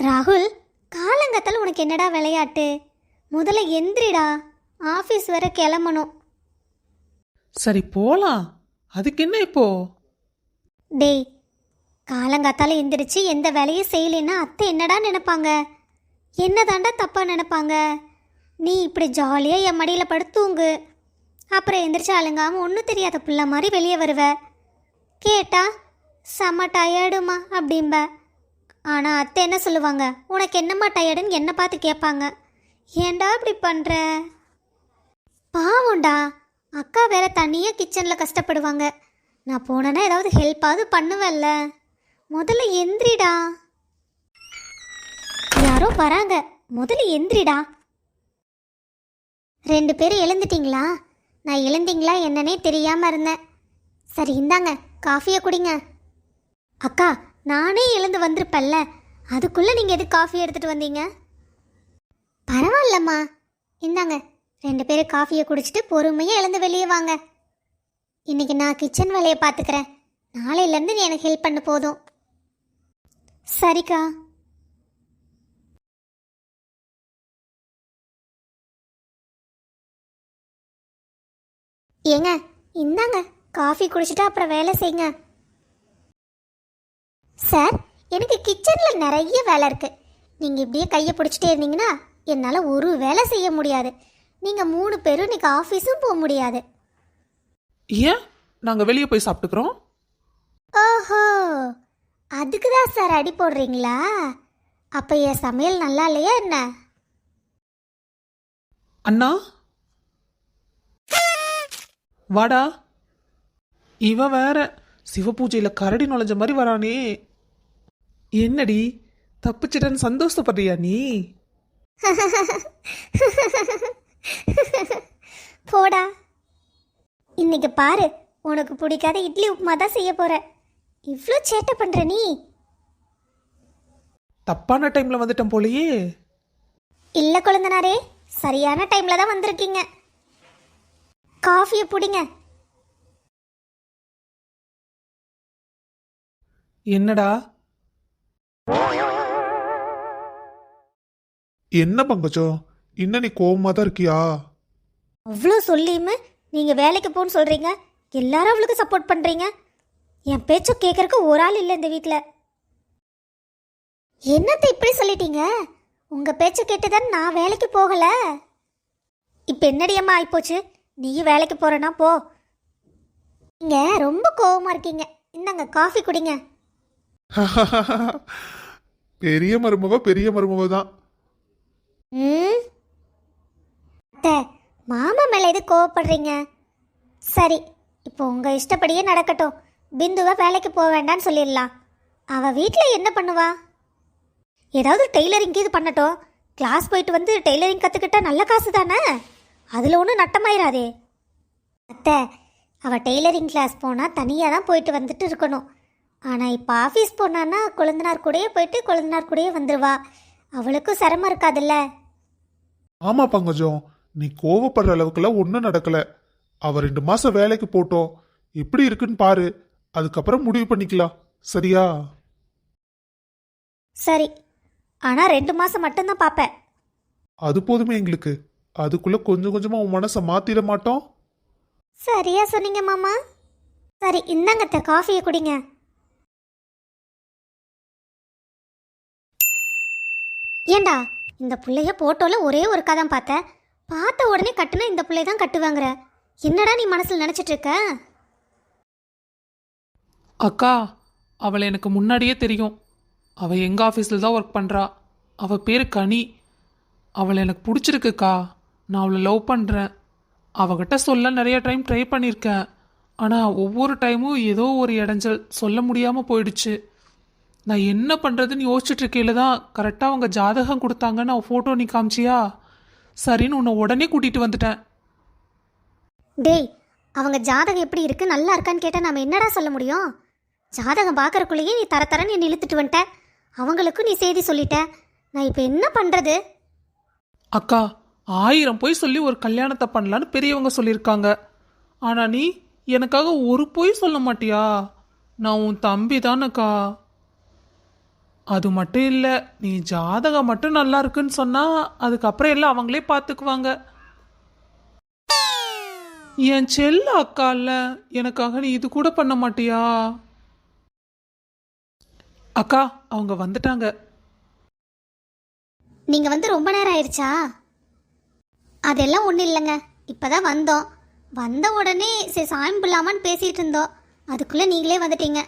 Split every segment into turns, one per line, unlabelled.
ராகுல், காலங்கத்தில் உனக்கு என்னடா விளையாட்டு? முதல்ல எந்திரிடா, ஆஃபீஸ் வர கிளம்பணும்.
சரி போலாம், அதுக்கு என்ன இப்போ?
டேய், காலங்காத்தால எந்திரிச்சு எந்த வேலையும் செய்யலைன்னா அத்தை என்னடா நினைப்பாங்க? என்னதாண்டா தப்பா நினைப்பாங்க? நீ இப்படி ஜாலியாக என் மடியில் படுத்தூங்கு. அப்புறம் எந்திரிச்சு அழுங்காமல் ஒன்றும் தெரியாத பிள்ளை மாதிரி வெளியே வருவ. கேட்டா செம்ம டயர்டுமா அப்படிம்ப. ஆனால் அத்தை என்ன சொல்லுவாங்க? உனக்கு என்னம்மா டயர்டுன்னு என்னை பார்த்து கேட்பாங்க. ஏண்டா இப்படி பண்ணுற? பாவம்டா, அக்கா வேற தனியாக கிச்சனில் கஷ்டப்படுவாங்க. நான் போனேன்னா ஏதாவது ஹெல்ப்பாவது பண்ணுவேன்ல. முதல்ல எந்திரிடா. யாரோ வராங்க, முதல்ல எந்திரிடா. 2 பேரும் எழுந்துட்டீங்களா? நான் எழுந்தீங்களா என்னன்னே தெரியாமல் இருந்தேன். சரி இந்தாங்க, காஃபியை குடிங்க. அக்கா, நானே எழுந்து வந்திருப்பேன்ல, அதுக்குள்ளே நீங்கள் எதுக்கு காஃபி எடுத்துகிட்டு வந்தீங்க? பரவாயில்லம்மா, இந்தாங்க 2 பேரும் காஃபியை குடிச்சிட்டு பொறுமையாக எழுந்து வெளியே வாங்க. இன்னைக்கு நான் கிச்சன் வேலையை பார்த்துக்கிறேன். நாளையிலேருந்து நீ எனக்கு ஹெல்ப் பண்ண போதும். சரிக்கா. ஏங்க, இந்தாங்க காஃபி குடிச்சிட்டு அப்புறம் வேலை செய்யுங்க. சார், எனக்கு கிச்சனில் நிறைய வேலை இருக்குது. நீங்கள் இப்படியே கையை பிடிச்சிட்டே இருந்தீங்கன்னா என்னால் ஒரு வேலை செய்ய முடியாது. நீங்கள் 3 பேரும் இன்னைக்கு ஆஃபீஸும் போக முடியாது.
ஏன்? நாங்கள் வெளியே போய் சாப்பிட்டுக்கிறோம்.
ஓஹோ, அதுக்கு தான் சார் அடி போடுறீங்களா? அப்போ என் சமையல் நல்லா இல்லையா என்ன?
அண்ணா வாடா. இவ வேற சிவபூஜையில் கரடி நுழைஞ்ச மாதிரி வரானே. என்னடி தப்பிச்சிட்டன்னு சந்தோஷப்படுறியா நீ?
போடா. இன்னைக்கு பாரு, உனக்கு பிடிக்காத இட்லி உப்புமா தான் செய்ய போற. இவ்வளோ சேட்டை பண்ற நீ.
தப்பான டைம்ல வந்துட்டேன் போலயே.
இல்லை குழந்தனாரே, சரியான டைம்ல தான் வந்திருக்கீங்க. காஃபியை பிடிங்க.
என்னடா?
என்ன பங்கஜம், இன்னும் நீ கோவமா தான் இருக்கியா?
அவ்வளோ சொல்லியுமே நீங்கள் வேலைக்கு போன்னு சொல்கிறீங்க. எல்லாரும் அவளுக்கு சப்போர்ட் பண்ணுறீங்க. என் பேச்சை கேட்கறக்கு ஒரு ஆள் இல்லை இந்த வீட்டில். என்னத்தை இப்படி சொல்லிட்டீங்க? உங்கள் பேச்சை கேட்டு தான் நான் வேலைக்கு போகலை. இப்போ என்னடியம்மா ஆயிப்போச்சு? நீயும் வேலைக்கு போகிறேன்னா போ. நீங்கள் ரொம்ப கோவமாக இருக்கீங்க. இந்தாங்க காஃபி குடிங்க.
பெரிய மருமவ தான்.
அத்தை, மாமா மேலே எது கோவப்படுறீங்க? சரி, இப்போ உங்கள் இஷ்டப்படியே நடக்கட்டும். பிந்துவை வேலைக்கு போக வேண்டான்னு சொல்லிடலாம். அவள் வீட்டில் என்ன பண்ணுவா? ஏதாவது டெய்லரிங் இது பண்ணட்டும். கிளாஸ் போயிட்டு வந்து டெய்லரிங் கற்றுக்கிட்டா நல்ல காசு தானே. அதில் ஒன்றும் நட்டமாயிராதே. அத்தை, அவள் டெய்லரிங் கிளாஸ் போனால் தனியாக தான் போயிட்டு வந்துட்டு இருக்கணும். ஆனால் இப்போ ஆஃபீஸ் போனான்னா கொழுந்தனார் கூடயே போயிட்டு கொழுந்தனார் கூடயே வந்துடுவா. அவளுக்கும் சிரமம் இருக்காதுல்ல.
ஆமா பங்கஜம், நீ கோவப்படுற அளவுக்குலாம் ஒன்றும் நடக்கல. அவ 2 மாசம் வேலைக்கு போட்டோம், எப்படி இருக்குன்னு பாரு. அதுக்கப்புறம் முடிவு பண்ணிக்கலாம், சரியா?
சரி, ஆனால் 2 மாதம் மட்டும்தான் பார்ப்பேன்.
அது போதுமே எங்களுக்கு. அதுக்குள்ள கொஞ்சம் கொஞ்சமா உன் மனசை மாத்திட மாட்டோம்.
சரியா சொன்னீங்க மாமா. சரி இந்தாங்க காஃபியை குடிங்க. ஏண்டா, இந்த பிள்ளைய போட்டோல ஒரே ஒரு கதான் பார்த்தேன். பார்த்த உடனே கட்டுனா இந்த பிள்ளை தான் கட்டுவாங்கிற. என்னடா நீ மனசில் நினச்சிட்டு இருக்க?
அக்கா, அவளை எனக்கு முன்னாடியே தெரியும். அவள் எங்கள் ஆஃபீஸில் தான் ஒர்க் பண்ணுறா. அவள் பேர் கனி. அவளை எனக்கு பிடிச்சிருக்குக்கா. நான் அவளை லவ் பண்ணுறேன். அவகிட்ட சொல்ல நிறைய டைம் ட்ரை பண்ணியிருக்கேன். ஆனால் ஒவ்வொரு டைமும் ஏதோ ஒரு இடைஞ்சல், சொல்ல முடியாமல் போயிடுச்சு. நான் என்ன பண்ணுறதுன்னு யோசிச்சுட்டு இருக்கையில தான் கரெக்டாக அவங்க ஜாதகம் கொடுத்தாங்கன்னு அவள் ஃபோட்டோ நீ காமிச்சியா? சரின்னு உன்னை உடனே கூட்டிகிட்டு வந்துட்டேன்.
டேய், அவங்க ஜாதகம் எப்படி இருக்கு, நல்லா இருக்கான்னு கேட்டால் நம்ம என்னடா சொல்ல முடியும்? ஜாதகம் பார்க்கறக்குள்ளேயே நீ தரன்னு என்னை இழுத்துட்டு வந்துட்ட. அவங்களுக்கும் நீ செய்தி சொல்லிட்ட. நான் இப்போ என்ன பண்ணுறது?
அக்கா, 1000 பொய் சொல்லி ஒரு கல்யாணத்தை பண்ணலான்னு பெரியவங்க சொல்லியிருக்காங்க. ஆனால் நீ எனக்காக ஒரு பொய் சொல்ல மாட்டியா? நான் உன் தம்பி தானக்கா. அது மட்டும் இல்லை, நீ ஜாதகம் மட்டும் நல்லா இருக்குன்னு சொன்னா அதுக்கப்புறம் எல்லாம் அவங்களே பார்த்துக்குவாங்க. என் செல்ல அக்கா இல்ல, எனக்காக நீ இது கூட பண்ண மாட்டியா? அக்கா, அவங்க வந்துட்டாங்க.
நீங்கள் வந்து ரொம்ப நேரம் ஆயிடுச்சா? அதெல்லாம் ஒன்றும் இல்லைங்க, இப்போ தான் வந்தோம். வந்த உடனே சரி சாமி கும்பிடலாமான்னு பேசிகிட்டு இருந்தோம், அதுக்குள்ளே நீங்களே வந்துட்டீங்க.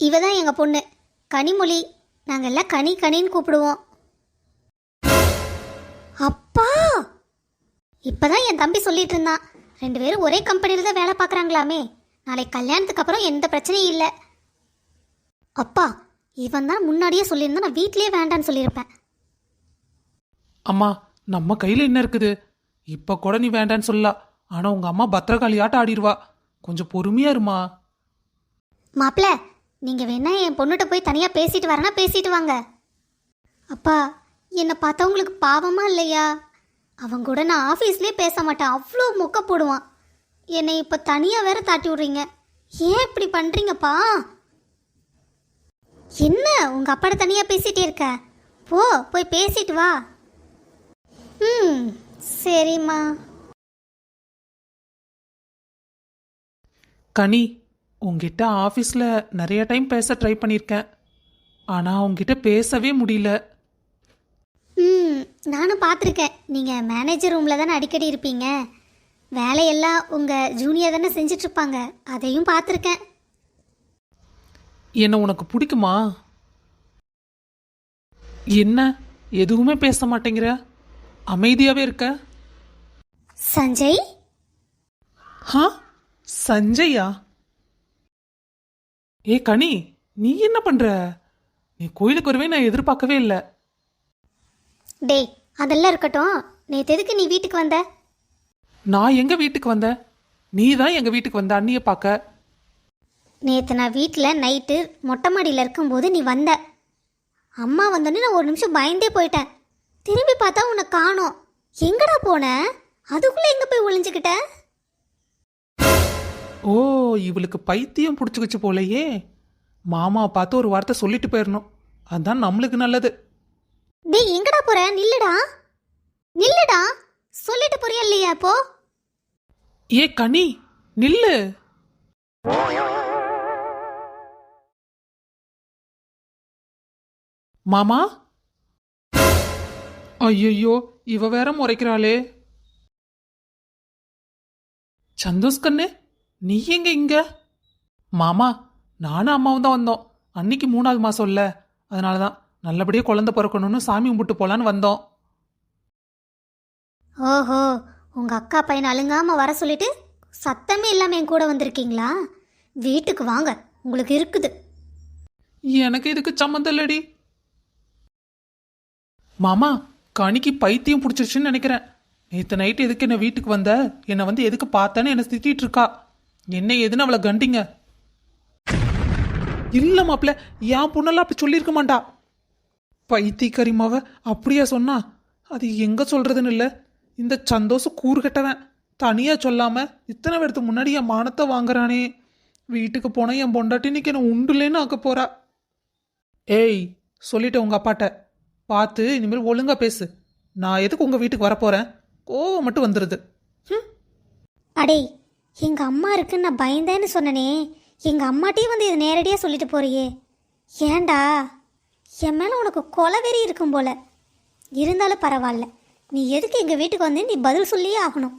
இவ தான் எங்கள் பொண்ணு கனிமொழி. நாங்கள் எல்லாம் கனி கனின்னு கூப்பிடுவோம். அப்பா, இப்போ தான் என் தம்பி சொல்லிட்டு இருந்தான், 2 பேரும் ஒரே கம்பெனியில் தான் வேலை பார்க்குறாங்களாமே, நாளைக்கு கல்யாணத்துக்கு அப்புறம் எந்த பிரச்சனையும் இல்லை. அப்பா, இவன் தான் முன்னாடியே சொல்லியிருந்தா நான் வீட்லேயே வேண்டான்னு சொல்லியிருப்பேன்.
அம்மா, நம்ம கையில் என்ன இருக்குது? இப்போ கூட நீ வேண்டான்னு சொல்லலாம், ஆனால் உங்கள் அம்மா பத்திரகாளியாட்ட ஆடிடுவா. கொஞ்சம் பொறுமையா இருமா.
மாப்பிள்ள, நீங்கள் வேணா என் பொண்ணுகிட்ட போய் தனியாக பேசிட்டு வரனா பேசிட்டு வாங்க. அப்பா, என்னை பார்த்தா உங்களுக்கு பாவமா இல்லையா? அவன் கூட நான் ஆஃபீஸ்லேயே பேச மாட்டேன், அவ்வளோ மொக்க போடுவான். என்னை இப்போ தனியாக வேற தாட்டி விட்றீங்க, ஏன் இப்படி பண்ணுறீங்கப்பா? என்ன உங்கள் அப்பாட்ட தனியாக பேசிகிட்டே இருக்க? போய் பேசிட்டு வா. ம், சரிம்மா.
கனி, உங்ககிட்ட ஆஃபீஸில் நிறைய டைம் பேச ட்ரை பண்ணியிருக்கேன், ஆனால் உங்ககிட்ட பேசவே முடியல.
நானும் பார்த்துருக்கேன், நீங்கள் மேனேஜர் ரூமில் தானே அடிக்கடி இருப்பீங்க, வேலையெல்லாம் உங்கள் ஜூனியர் தானே செஞ்சிட்ருப்பாங்க, அதையும் பார்த்துருக்கேன்.
என்ன உனக்கு பிடிக்குமா? என்ன எதுவுமே பேச மாட்டேங்கிற, அமைதியாகவே இருக்க?
சஞ்சய்?
ஹா, சஞ்சயா? ஏ கனி, நீ என்ன பண்ற? நீ கோயிலுக்கு வருவே நான் எதிர்பார்க்கவே இல்லை.
டேய், அதெல்லாம் இருக்கட்டும், நேற்று எதுக்கு நீ வீட்டுக்கு வந்த?
நான் எங்க வீட்டுக்கு வந்தேன்? நீ தான் எங்க வீட்டுக்கு வந்த அண்ணியை பார்க்க.
நேற்று நான் வீட்டில் நைட்டு மொட்டை மாடியில் இருக்கும்போது நீ வந்த. அம்மா வந்தோடனே நான் ஒரு நிமிஷம் பயந்தே போயிட்டேன். திரும்பி பார்த்தா உன்னை காணோம். எங்கடா போன? அதுக்குள்ளே எங்கே போய் ஒளிஞ்சுக்கிட்ட?
ஓ, இவளுக்கு பைத்தியம் பிடிச்சிக்கிச்சு போலையே. மாமாவை பார்த்து ஒரு வார்த்தை சொல்லிட்டு போயிடணும், அதுதான் நம்மளுக்கு நல்லது.
டேய், எங்கடா போற? நில்லுடா நில்லுடா, சொல்லிட்டு போறியா இல்லையா இப்போ?
ஏ கனி, நில்லு. மாமா, ஐயோ, இவ வேற முறைக்கிறாளே. சந்தோஷ் கண்ணு, நீ எங்க இங்க? மாமா, நானும் அம்மாவும் தான் வந்தோம். அன்னைக்கு 3வது மாசம் இல்ல, அதனாலதான் நல்லபடியா குழந்தை பிறக்கணும்னு சாமி கும்பிட்டு போலான்னு வந்தோம்.
ஓஹோ, உங்க அக்கா பையனை அழுங்காம வர சொல்லிட்டு சத்தமே இல்லாம என் கூட வந்திருக்கீங்களா? வீட்டுக்கு வாங்க, உங்களுக்கு இருக்குது.
எனக்கு இதுக்கு சம்மந்தம் இல்லடி. மாமா, கனிக்கு பைத்தியம் பிடிச்சிருச்சுன்னு நினைக்கிறேன். நேற்று நைட்டு எதுக்கு என்ன வீட்டுக்கு வந்த, என்னை வந்து எதுக்கு பார்த்தேன்னு என்னை திட்டிட்டு இருக்கா. என்ன எதுன்னு அவளை கண்டிங்க. இல்ல மாப்பிள்ள, என் பொண்ணெல்லாம் அப்படி சொல்லியிருக்க மாட்டா. பைத்தியக்காரிமாவ அப்படியா சொன்னா? அது எங்க சொல்றதுன்னு இல்லை, இந்த சந்தோஷம் கூறுகட்டவன் தனியா சொல்லாம இத்தனை பேருக்கு முன்னாடி என் மானத்தை வாங்குறானே. வீட்டுக்கு போனா என் பொண்டாட்டி இன்னைக்கு என்ன உண்டுலேன்னு ஆக்க போறா. ஏய், சொல்லிட்டேன் உங்க அப்பாட்ட, பார்த்து இனிமேல் ஒழுங்கா பேசு. நான் எதுக்கு உங்க வீட்டுக்கு வரப்போறேன்? கோவம் மட்டும் வந்துடுது.
அடே, எங்க அம்மா இருக்குன்னு நான் பயந்தேன்னு சொன்னனே, எங்க அம்மாட்டையும் வந்து இது நேரடியாக சொல்லிட்டு போறியே. ஏண்டா, என் மேலே உனக்கு கொலவெறி இருக்கும் போல. இருந்தாலும் பரவாயில்ல, நீ எதுக்கு எங்கள் வீட்டுக்கு வந்து நீ பதில் சொல்லியே ஆகணும்.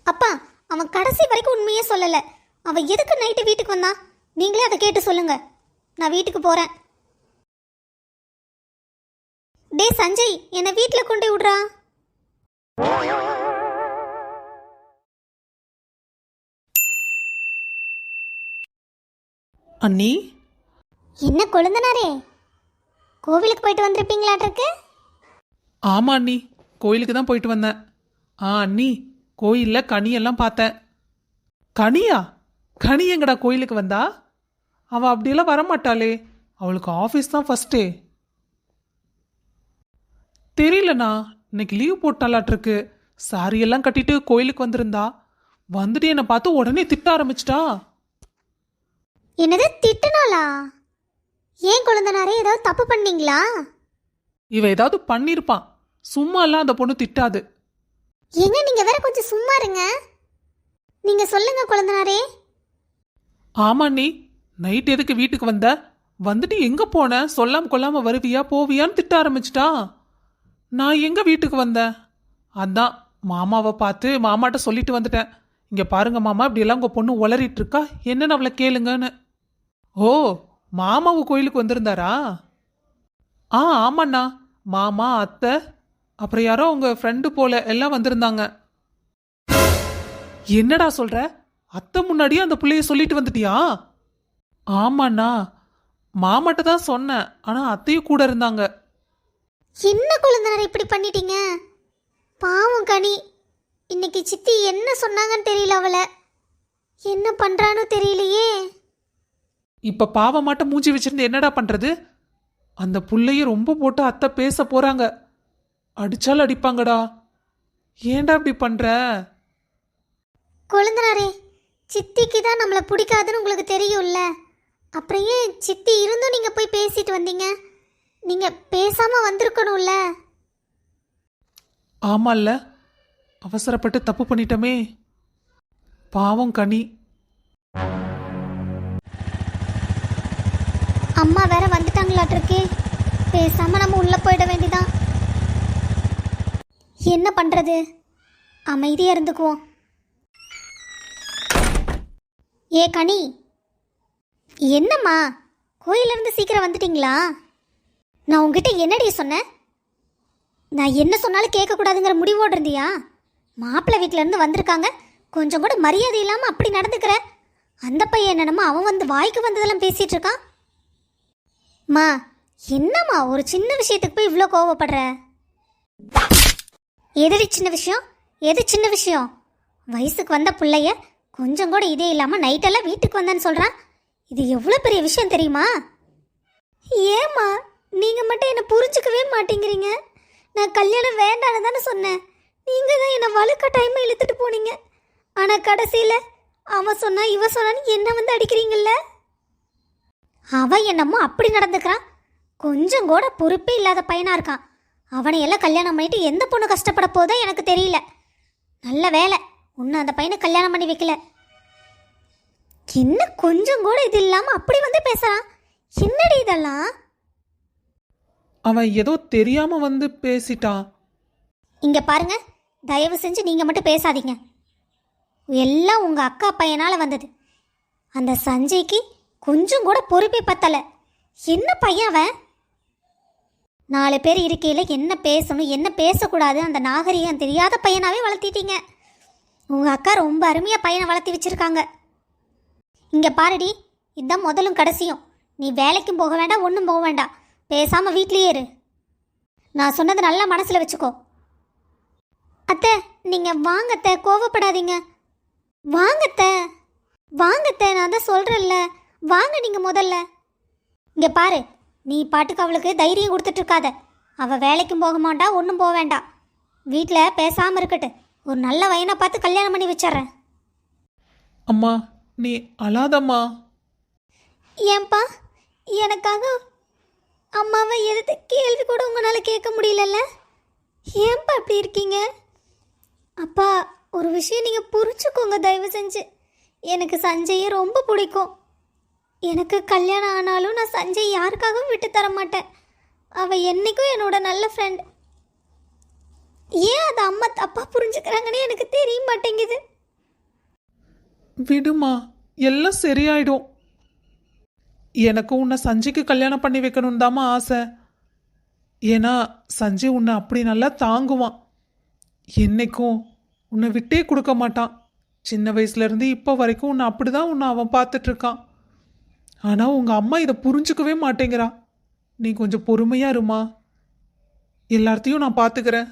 அப்பா, அவன் கடைசி வரைக்கும் உண்மையே சொல்லலை. அவன் எதுக்கு நைட்டு வீட்டுக்கு வந்தான்? நீங்களே அதை கேட்டு சொல்லுங்க. நான் வீட்டுக்கு போகிறேன். டே சஞ்சய், என்னை வீட்டில் கொண்டு விடுறா.
அண்ணி,
என்ன கொழுந்தனாரே, கோவிலுக்கு போயிட்டு வந்திருப்பீங்களாட்டிருக்கு?
ஆமா அண்ணி, கோயிலுக்கு தான் போயிட்டு வந்தேன். அண்ணி, கோயிலில் கனியெல்லாம் பார்த்தேன். கனியா? கனி எங்கடா கோயிலுக்கு வந்தா? அவள் அப்படியெல்லாம் வரமாட்டாளே, அவளுக்கு ஆஃபீஸ் தான் ஃபஸ்ட்டே. தெரியலண்ணா, இன்னைக்கு லீவ் போட்டாலாட்டிருக்கு. சாரியெல்லாம் கட்டிட்டு கோயிலுக்கு வந்திருந்தா, வந்துட்டு என்னை பார்த்து உடனே திட்ட ஆரம்பிச்சிட்டா.
என்னது, திட்டுனாளா? ஏன் குழந்தனாரே ஏதாவது தப்பு பண்ணீங்களா?
இவ ஏதாவது பண்ணியிருப்பான். சும்மாலாம் அந்த பொண்ணு திட்டாது.
ஏங்க நீங்க வேற கொஞ்சம் சும்மா இருங்க. நீங்க சொல்லுங்க குழந்தனாரே.
ஆமா, நீ நைட் எதுக்கு வீட்டுக்கு வந்த? வந்துட்டு எங்க போன? சொல்லாம கொள்ளாம வருவியா போவியான்னு திட்ட ஆரம்பிச்சிட்டா. நான் எங்க வீட்டுக்கு வந்தேன்? அதான் மாமாவை பார்த்து மாமாட்ட சொல்லிட்டு வந்துட்டேன். இங்க பாருங்க மாமா, இப்படியெல்லாம் உங்க பொண்ணு உளறிட்டு இருக்கா, என்னன்னு அவளை கேளுங்கன்னு. ஓ, மாமாவு கோயிலுக்கு வந்திருந்தாரா? ஆமாண்ணா. மாமா, அத்தை, அப்புறம் யாரோ உங்க ஃப்ரெண்டு போல எல்லாம் வந்திருந்தாங்க. என்னடா சொல்ற? அத்தை முன்னாடியே அந்த புள்ளைய சொல்லிட்டு வந்துட்டியா? ஆமாண்ணா, மாமாட்ட தான் சொன்னேன், ஆனா அத்தையும் கூட இருந்தாங்க.
என்ன குழந்தனாரே இப்படி பண்ணிட்டீங்க? பாவம் கனி. இன்னைக்கு சித்தி என்ன சொன்னாங்கன்னு தெரியல அவளை. என்ன பண்றானோ தெரியலையே.
இப்ப பாவமாட்ட மூஞ்சி வச்சிருந்து என்னடா பண்றது? அந்த புள்ளைய ரொம்ப போட்டு அத்தை பேச போறாங்க. அடிச்சாலும் அடிப்பாங்கடா. ஏன்டா இப்படி பண்ற?
குழந்தனாரே, சித்திக்கு தான் நம்மளை பிடிக்காதுன்னு உங்களுக்கு தெரியும்ல. அப்புறம் ஏன் சித்தி இருந்தும் நீங்க போய் பேசிட்டு வந்தீங்க? நீங்க பேசாம வந்திருக்கணும்ல.
ஆமால்ல, அவசரப்பட்டு தப்பு பண்ணிட்டோமே. பாவம் கனி.
அம்மா வேற வந்துட்டாங்களாட்டிருக்கே. பேசாம நம்ம உள்ள போயிட வேண்டிதான். என்ன பண்றது? அமைதியா இருந்துக்குவோம். ஏ கனி, என்னம்மா கோயிலிருந்து சீக்கிரம் வந்துட்டீங்களா? நான் உங்ககிட்ட என்னடி சொன்னேன்? நான் என்ன சொன்னாலும் கேட்கக்கூடாதுங்கிற முடிவோடு இருந்தியா? மாப்பிள்ளை வீட்டிலேருந்து வந்திருக்காங்க, கொஞ்சம் கூட மரியாதை இல்லாமல் அப்படி நடந்துக்கிற. அந்த பையன் என்னமோ அவன் வந்து வாய்க்கு வந்ததெல்லாம் பேசிகிட்டு இருக்கான். மா, என்னம்மா ஒரு சின்ன விஷயத்துக்கு போய் இவ்வளோ கோவப்படுற? எதுடி சின்ன விஷயம்? எது சின்ன விஷயம்? வயசுக்கு வந்த பிள்ளைய கொஞ்சம் கூட இதே இல்லாமல் நைட்டெல்லாம் வீட்டுக்கு வந்தேன்னு சொல்கிறான். இது எவ்வளோ பெரிய விஷயம் தெரியுமா? ஏம்மா நீங்கள் மட்டும் என்னை புரிஞ்சுக்கவே மாட்டேங்கிறீங்க? நான் கல்யாணம் வேண்டான்னு தானே சொன்னேன். நீங்கள் தான் என்னை வழுக்க டைமை இழுத்துட்டு போனீங்க. ஆனால் கடைசியில் அவன் சொன்னா இவ சொன்னான்னு என்ன வந்து அடிக்கிறீங்கல்ல? அவன் என்னமோ அப்படி நடந்துக்கிறான். கொஞ்சம் கூட பொறுப்பே இல்லாத பையனாக இருக்கான். அவனை எல்லாம் கல்யாணம் பண்ணிட்டு எந்த பொண்ணு கஷ்டப்பட போதோ எனக்கு தெரியல. நல்ல வேலை உன்னை அந்த பையனை கல்யாணம் பண்ணி வைக்கல. என்ன கொஞ்சம் கூட இது இல்லாமல் அப்படி வந்து பேசுகிறான்? என்னடி இதெல்லாம்?
அவன் ஏதோ தெரியாம வந்து பேசிட்டான்.
இங்கே பாருங்க, தயவு செஞ்சு நீங்கள் மட்டும் பேசாதீங்க. எல்லாம் உங்கள் அக்கா பையனால் வந்தது. அந்த சஞ்சய்க்கு கொஞ்சம் கூட பொறுப்பே பத்தலை. என்ன பையன் அவன்? 4 பேர் இருக்கையில் என்ன பேசணும் என்ன பேசக்கூடாது அந்த நாகரிகம் தெரியாத பையனாகவே வளர்த்திட்டீங்க. உங்கள் அக்கா ரொம்ப அருமையாக பையனை வளர்த்தி வச்சுருக்காங்க. இங்கே பாருடி, இதுதான் முதலும் கடைசியும். நீ வேலைக்கும் போக வேண்டாம், ஒன்றும் போக வேண்டாம். பேசாமல் வீட்லேயே இரு. நான் சொன்னது நல்லா மனசில் வச்சுக்கோ. அத்தை, நீங்கள் வாங்கத்தை, கோவப்படாதீங்க. வாங்கத்தை, வாங்கத்தை, நான் தான் சொல்கிறேன்ல, வாங்க நீங்கள் முதல்ல. இங்கே பாரு, நீ பாட்டுக்கு அவளுக்கு தைரியம் கொடுத்துட்ருக்காத. அவள் வேலைக்கும் போக மாட்டா, ஒன்றும் போக வேண்டாம். வீட்டில் பேசாமல் இருக்கட்டு. ஒரு நல்ல பையனை பார்த்து கல்யாணம் பண்ணி வச்சிட்றேன்.
அம்மா, நீ அழாதம்மா.
ஏன்பா, எனக்காக அம்மாவை எதிர்த்து கேள்வி கூட உங்களால் கேட்க முடியலல்ல? ஏன்பா இப்படி இருக்கீங்க? அப்பா, ஒரு விஷயம் நீங்கள் புரிஞ்சுக்கோங்க தயவு செஞ்சு. எனக்கு சஞ்சயை ரொம்ப பிடிக்கும். எனக்கு கல்யாணம் ஆனாலும் நான் சஞ்சய் யாருக்காகவும் விட்டு தர மாட்டேன். அவள் என்றைக்கும் என்னோட நல்ல ஃப்ரெண்ட். ஏன் அதை அம்மா தப்பாக புரிஞ்சுக்கிறாங்கன்னு எனக்கு தெரிய மாட்டேங்குது.
விடுமா, எல்லாம் சரியாயிடும். எனக்கு உன்னை சஞ்சய்க்கு கல்யாணம் பண்ணி வைக்கணும்னு தாம்மா ஆசை. ஏன்னா சஞ்சய் உன்னை அப்படி நல்லா தாங்குவான். என்னைக்கும் உன்னை விட்டே கொடுக்க மாட்டான். சின்ன வயசுலேருந்து இப்போ வரைக்கும் உன்னை அப்படி தான் உன்னை அவன் பார்த்துட்ருக்கான். ஆனால் உங்கள் அம்மா இதை புரிஞ்சுக்கவே மாட்டேங்கிறா. நீ கொஞ்சம் பொறுமையாக இருமா, எல்லாத்தையும் நான் பார்த்துக்கிறேன்.